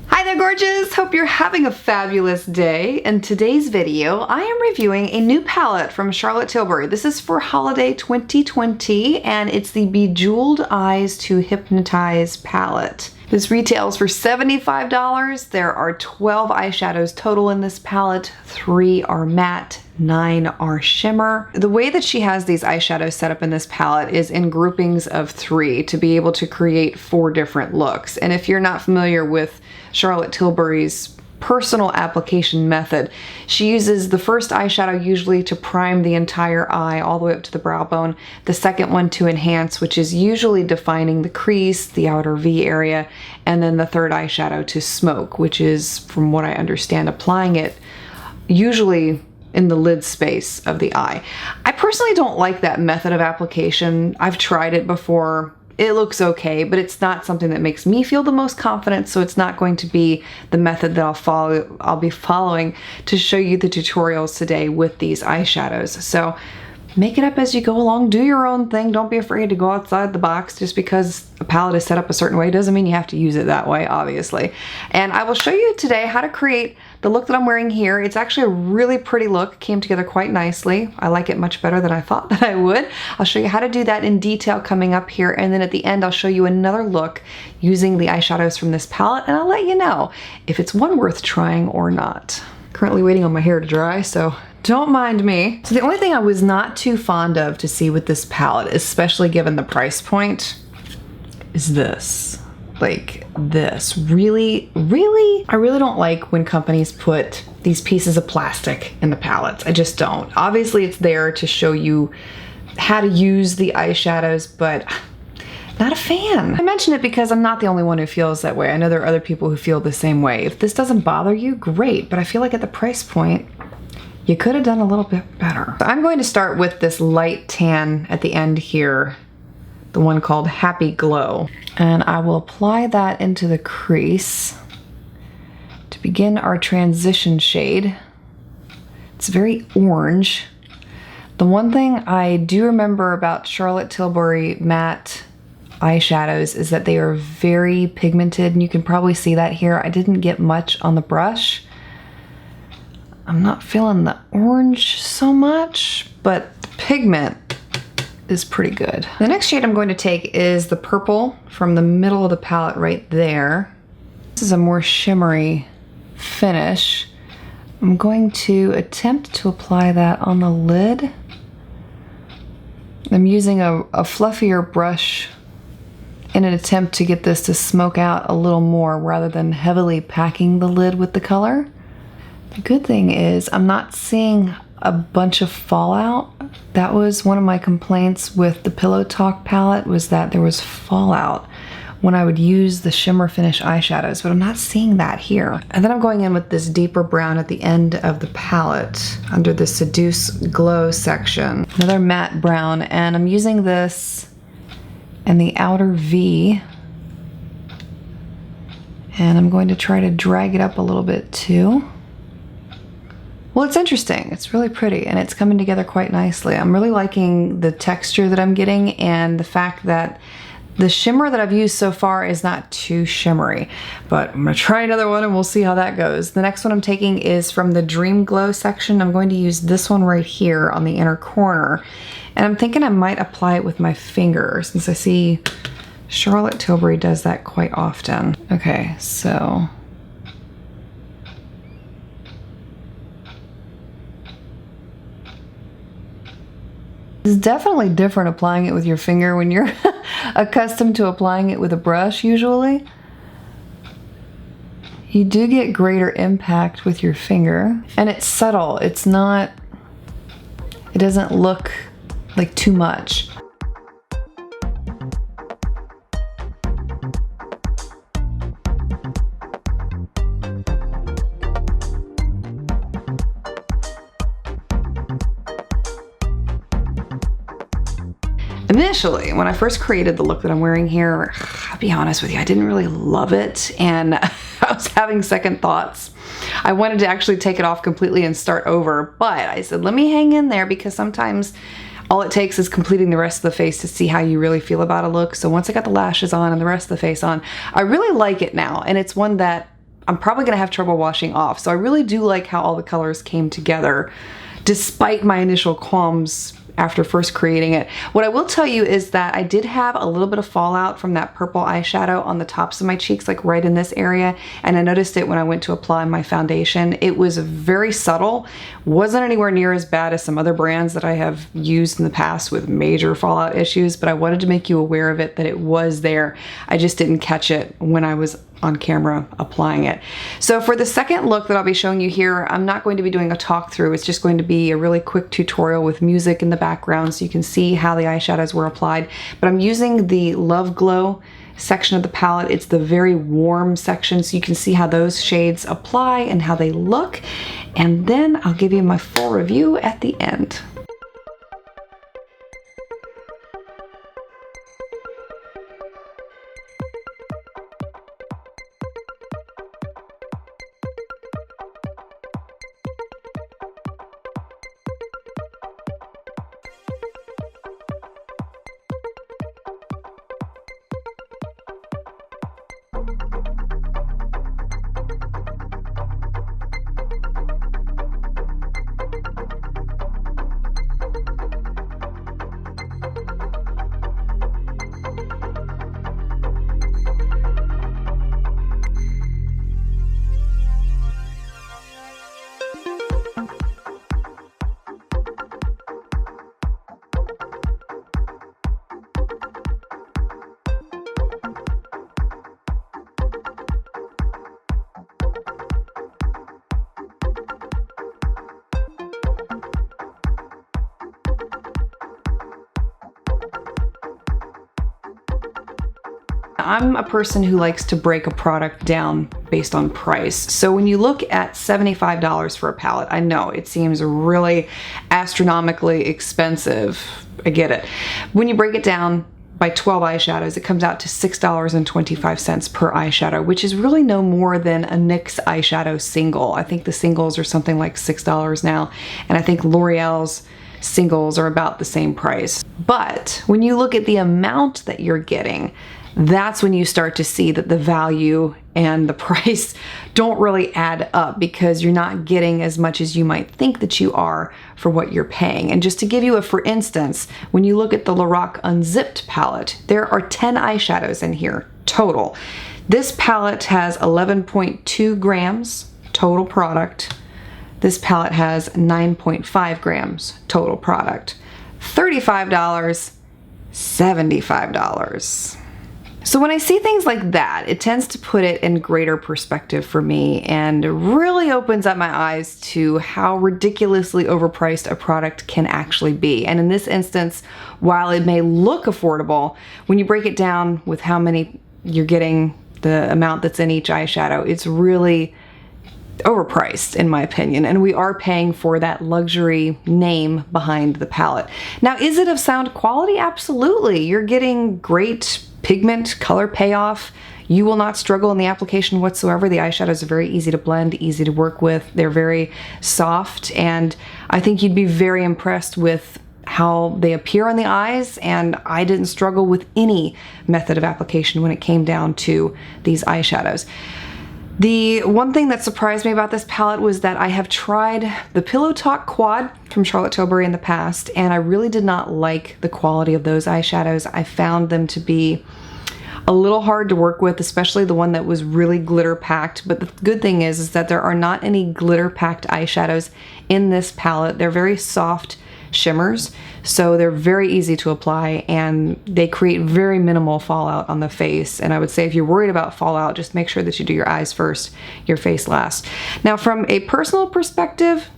Hi there, gorgeous! Hope you're having a fabulous day. In today's video, I am reviewing a new palette from Charlotte Tilbury. This is for holiday 2020, and it's the Bejewelled Eyes to Hypnotise palette. This retails for $75. There are 12 eyeshadows total in this palette. 3 are matte, 9 are shimmer. The way that she has these eyeshadows set up in this palette is in groupings of 3 to be able to create 4 different looks. And if you're not familiar with Charlotte Tilbury's personal application method, she uses the first eyeshadow usually to prime the entire eye all the way up to the brow bone, the second one to enhance, which is usually defining the crease, the outer V area, and then the third eyeshadow to smoke, which is, from what I understand, applying it usually in the lid space of the eye. I personally don't like that method of application. I've tried it before. It looks okay, but it's not something that makes me feel the most confident, so it's not going to be the method that I'll be following to show you the tutorials today with these eyeshadows. So make it up as you go along, do your own thing, don't be afraid to go outside the box. Just because a palette is set up a certain way doesn't mean you have to use it that way, obviously. And I will show you today how to create the look that I'm wearing here. It's actually a really pretty look, came together quite nicely. I like it much better than I thought that I would. I'll show you how to do that in detail coming up here, and then at the end I'll show you another look using the eyeshadows from this palette, and I'll let you know if it's one worth trying or not. Currently waiting on my hair to dry, so don't mind me. So the only thing I was not too fond of to see with this palette, especially given the price point, is this. Like this. Really, I really don't like when companies put these pieces of plastic in the palettes. I just don't. Obviously it's there to show you how to use the eyeshadows, but not a fan. I mention it because I'm not the only one who feels that way. I know there are other people who feel the same way. If this doesn't bother you, great, but I feel like at the price point, you could have done a little bit better. So I'm going to start with this light tan at the end here, the one called Happy Glow. And I will apply that into the crease to begin our transition shade. It's very orange. The one thing I do remember about Charlotte Tilbury matte eyeshadows is that they are very pigmented, and you can probably see that here. I didn't get much on the brush. I'm not feeling the orange so much, but the pigment is pretty good. The next shade I'm going to take is the purple from the middle of the palette right there. This is a more shimmery finish. I'm going to attempt to apply that on the lid. I'm using a fluffier brush in an attempt to get this to smoke out a little more rather than heavily packing the lid with the color. The good thing is I'm not seeing a bunch of fallout. That was one of my complaints with the Pillow Talk palette, was that there was fallout when I would use the shimmer finish eyeshadows, but I'm not seeing that here. And then I'm going in with this deeper brown at the end of the palette under the Seduce Glow section. Another matte brown, and I'm using this in the outer V, and I'm going to try to drag it up a little bit too. Well, it's interesting. It's really pretty, and it's coming together quite nicely. I'm really liking the texture that I'm getting, and the fact that the shimmer that I've used so far is not too shimmery, but I'm gonna try another one and we'll see how that goes. The next one I'm taking is from the Dream Glow section. I'm going to use this one right here on the inner corner, and I'm thinking I might apply it with my finger since I see Charlotte Tilbury does that quite often. Okay, so it's definitely different applying it with your finger when you're accustomed to applying it with a brush usually. You do get greater impact with your finger, and it's subtle. It's not, it doesn't look like too much. Initially, when I first created the look that I'm wearing here, I'll be honest with you, I didn't really love it, and I was having second thoughts. I wanted to actually take it off completely and start over, but I said, let me hang in there, because sometimes all it takes is completing the rest of the face to see how you really feel about a look. So once I got the lashes on and the rest of the face on, I really like it now. And it's one that I'm probably gonna have trouble washing off. So I really do like how all the colors came together, despite my initial qualms after first creating it. What I will tell you is that I did have a little bit of fallout from that purple eyeshadow on the tops of my cheeks, like right in this area. And I noticed it when I went to apply my foundation. It was very subtle, wasn't anywhere near as bad as some other brands that I have used in the past with major fallout issues, but I wanted to make you aware of it, that it was there. I just didn't catch it when I was on camera applying it. So for the second look that I'll be showing you here, I'm not going to be doing a talk through. It's just going to be a really quick tutorial with music in the background so you can see how the eyeshadows were applied. But I'm using the Love Glow section of the palette. It's the very warm section, so you can see how those shades apply and how they look. And then I'll give you my full review at the end. I'm a person who likes to break a product down based on price. So when you look at $75 for a palette, I know it seems really astronomically expensive. I get it. When you break it down by 12 eyeshadows, it comes out to $6.25 per eyeshadow, which is really no more than a NYX eyeshadow single. I think the singles are something like $6 now, and I think L'Oreal's singles are about the same price. But when you look at the amount that you're getting, that's when you start to see that the value and the price don't really add up, because you're not getting as much as you might think that you are for what you're paying. And just to give you a for instance, when you look at the Lorac Unzipped palette, there are 10 eyeshadows in here total. This palette has 11.2 grams total product. This palette has 9.5 grams total product. $35, $75. So when I see things like that, it tends to put it in greater perspective for me and really opens up my eyes to how ridiculously overpriced a product can actually be. And in this instance, while it may look affordable, when you break it down with how many you're getting, the amount that's in each eyeshadow, it's really overpriced in my opinion, and we are paying for that luxury name behind the palette. Now, is it of sound quality? Absolutely. You're getting great pigment color payoff. You will not struggle in the application whatsoever. The eyeshadows are very easy to blend, easy to work with. They're very soft, and I think you'd be very impressed with how they appear on the eyes, and I didn't struggle with any method of application when it came down to these eyeshadows. The one thing that surprised me about this palette was that I have tried the Pillow Talk Quad from Charlotte Tilbury in the past, and I really did not like the quality of those eyeshadows. I found them to be a little hard to work with, especially the one that was really glitter packed. But the good thing is that there are not any glitter packed eyeshadows in this palette. They're very soft shimmers, so they're very easy to apply, and they create very minimal fallout on the face. And I would say if you're worried about fallout, just make sure that you do your eyes first, your face last. Now, from a personal perspective,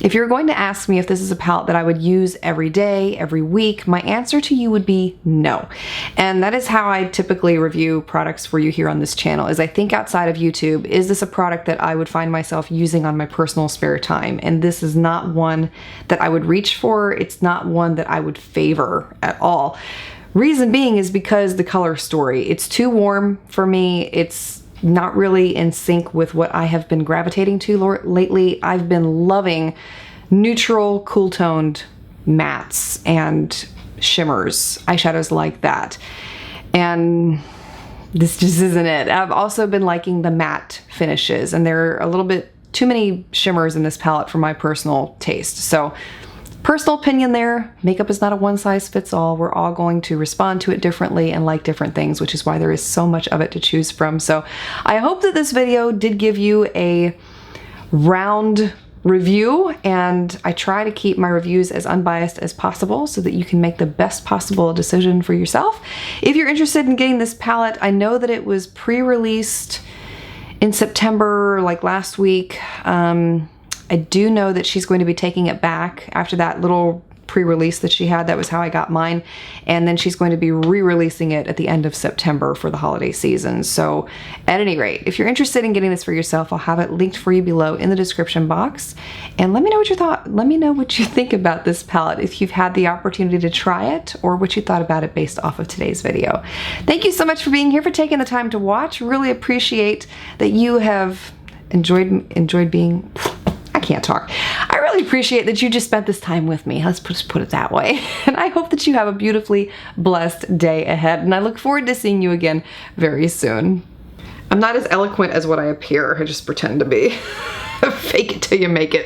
if you're going to ask me if this is a palette that I would use every day, every week, my answer to you would be no. And that is how I typically review products for you here on this channel, is I think outside of YouTube, is this a product that I would find myself using on my personal spare time? And this is not one that I would reach for. It's not one that I would favor at all. Reason being is because the color story. It's too warm for me. It's not really in sync with what I have been gravitating to lately. I've been loving neutral, cool-toned mattes and shimmers, eyeshadows like that. And this just isn't it. I've also been liking the matte finishes, and there are a little bit too many shimmers in this palette for my personal taste. So personal opinion there, makeup is not a one size fits all. We're all going to respond to it differently and like different things, which is why there is so much of it to choose from. So I hope that this video did give you a round review, and I try to keep my reviews as unbiased as possible so that you can make the best possible decision for yourself. If you're interested in getting this palette, I know that it was pre-released in September, like last week. I do know that she's going to be taking it back after that little pre-release that she had. That was how I got mine. And then she's going to be re-releasing it at the end of September for the holiday season. So at any rate, if you're interested in getting this for yourself, I'll have it linked for you below in the description box. And let me know what you thought. Let me know what you think about this palette, if you've had the opportunity to try it, or what you thought about it based off of today's video. Thank you so much for being here, for taking the time to watch. Really appreciate that you have enjoyed being... I can't talk. I really appreciate that you just spent this time with me. Let's just put it that way. And I hope that you have a beautifully blessed day ahead. And I look forward to seeing you again very soon. I'm not as eloquent as what I appear. I just pretend to be. Fake it till you make it.